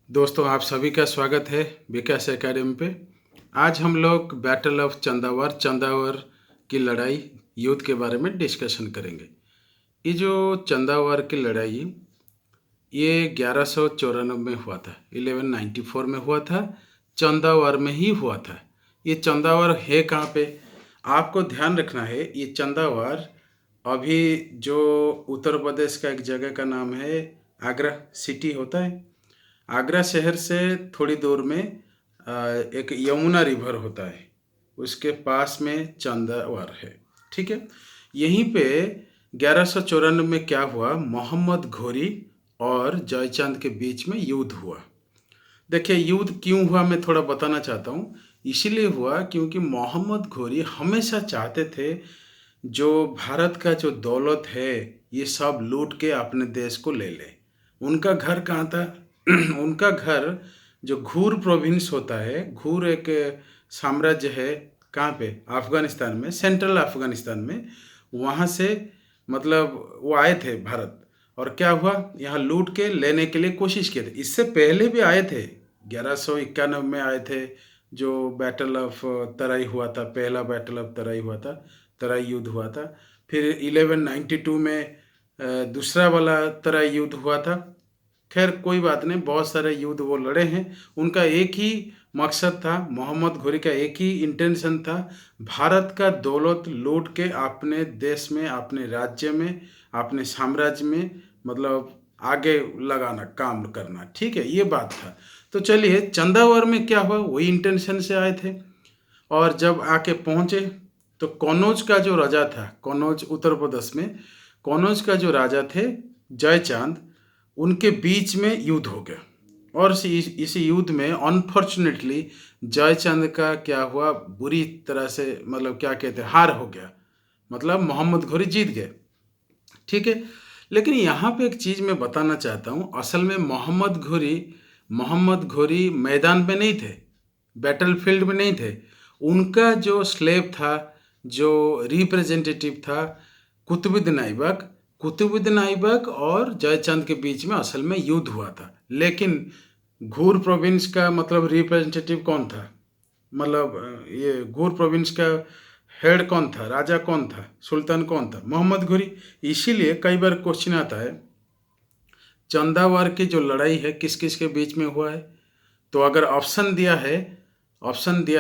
दोस्तों, आप सभी का स्वागत है विकास एकेडमी पे। आज हम लोग बैटल ऑफ चंदावर की लड़ाई युद्ध के बारे में डिस्कशन करेंगे। ये जो चंदावर की लड़ाई ये 1194 में हुआ था, 1194 में हुआ था, चंदावर में ही हुआ था। ये चंदावर है कहाँ पे? आपको ध्यान रखना है, ये चंदावर अभी जो उत्तर प्रदेश का एक जगह का नाम है, आगरा सिटी होता है। आगरा शहर से थोड़ी दूर में एक यमुना रिवर होता है, उसके पास में चंदावर है। ठीक है, यहीं पे 1194 में क्या हुआ, मोहम्मद घोरी और जयचंद के बीच में युद्ध हुआ। देखिए, युद्ध क्यों हुआ मैं थोड़ा बताना चाहता हूँ। इसीलिए हुआ क्योंकि मोहम्मद घोरी हमेशा चाहते थे जो भारत का जो दौलत है ये सब लूट के अपने देश को ले ले। उनका घर कहाँ था? उनका घर जो घूर प्रोविंस होता है, घूर एक साम्राज्य है, कहाँ पे? अफगानिस्तान में, सेंट्रल अफगानिस्तान में। वहाँ से मतलब वो आए थे भारत, और क्या हुआ, यहाँ लूट के लेने के लिए कोशिश किए थे। इससे पहले भी आए थे, 1191 में आए थे, जो बैटल ऑफ तराई हुआ था, पहला बैटल ऑफ तराई हुआ था, तराई युद्ध हुआ था। फिर 1192 में दूसरा वाला तराई युद्ध हुआ था। खैर कोई बात नहीं, बहुत सारे युद्ध वो लड़े हैं। उनका एक ही मकसद था, मोहम्मद घोरी का एक ही इंटेंशन था, भारत का दौलत लूट के अपने देश में, अपने राज्य में, अपने साम्राज्य में मतलब आगे लगाना, काम करना। ठीक है, ये बात था। तो चलिए, चंदावर में क्या हुआ, वही इंटेंशन से आए थे। और जब आके पहुंचे तो कन्नौज का जो राजा था, कन्नौज उत्तर प्रदेश में, कन्नौज का जो राजा थे जयचंद, उनके बीच में युद्ध हो गया। और इस युद्ध में अनफॉर्चुनेटली जयचंद का क्या हुआ, बुरी तरह से मतलब क्या कहते हैं, हार हो गया। मतलब मोहम्मद घोरी जीत गए। ठीक है, लेकिन यहाँ पे एक चीज़ मैं बताना चाहता हूँ। असल में मोहम्मद घोरी मैदान में नहीं थे, बैटल फील्ड में नहीं थे। उनका जो स्लेव था, जो रिप्रेजेंटेटिव था, कुतुबुद्दीन ऐबक और जयचंद के बीच में असल में युद्ध हुआ था। लेकिन घूर प्रोविंस का मतलब रिप्रेजेंटेटिव कौन था, मतलब ये घूर प्रोविंस का हेड कौन था, राजा कौन था, सुल्तान कौन था? मोहम्मद घोरी। इसीलिए कई बार क्वेश्चन आता है, चंदावर की जो लड़ाई है किस किस के बीच में हुआ है? तो अगर ऑप्शन दिया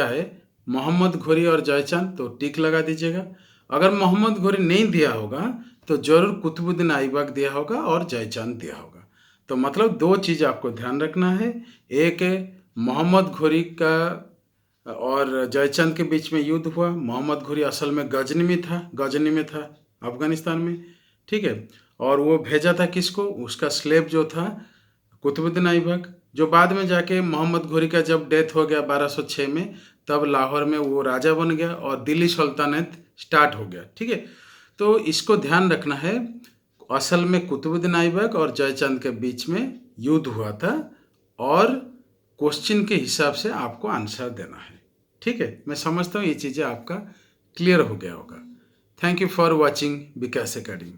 है मोहम्मद घोरी और जयचंद, तो टिक लगा दीजिएगा। अगर मोहम्मद घोरी नहीं दिया होगा तो जरूर कुतुबुद्दीन ऐबक दिया होगा और जयचंद दिया होगा। तो मतलब दो चीज़ आपको ध्यान रखना है। एक है मोहम्मद घोरी का और जयचंद के बीच में युद्ध हुआ। मोहम्मद घोरी असल में गजनी में था अफगानिस्तान में। ठीक है, और वो भेजा था किसको? उसका स्लेव जो था कुतुबुद्दीन ऐबक, जो बाद में जाके मोहम्मद घोरी का जब डेथ हो गया 1206 में, तब लाहौर में वो राजा बन गया और दिल्ली सल्तनत स्टार्ट हो गया। ठीक है, तो इसको ध्यान रखना है। असल में कुतुबुद्दीन ऐबक और जयचंद के बीच में युद्ध हुआ था, और क्वेश्चन के हिसाब से आपको आंसर देना है। ठीक है, मैं समझता हूँ ये चीज़ें आपका क्लियर हो गया होगा। Thank you for watching Vikas academy.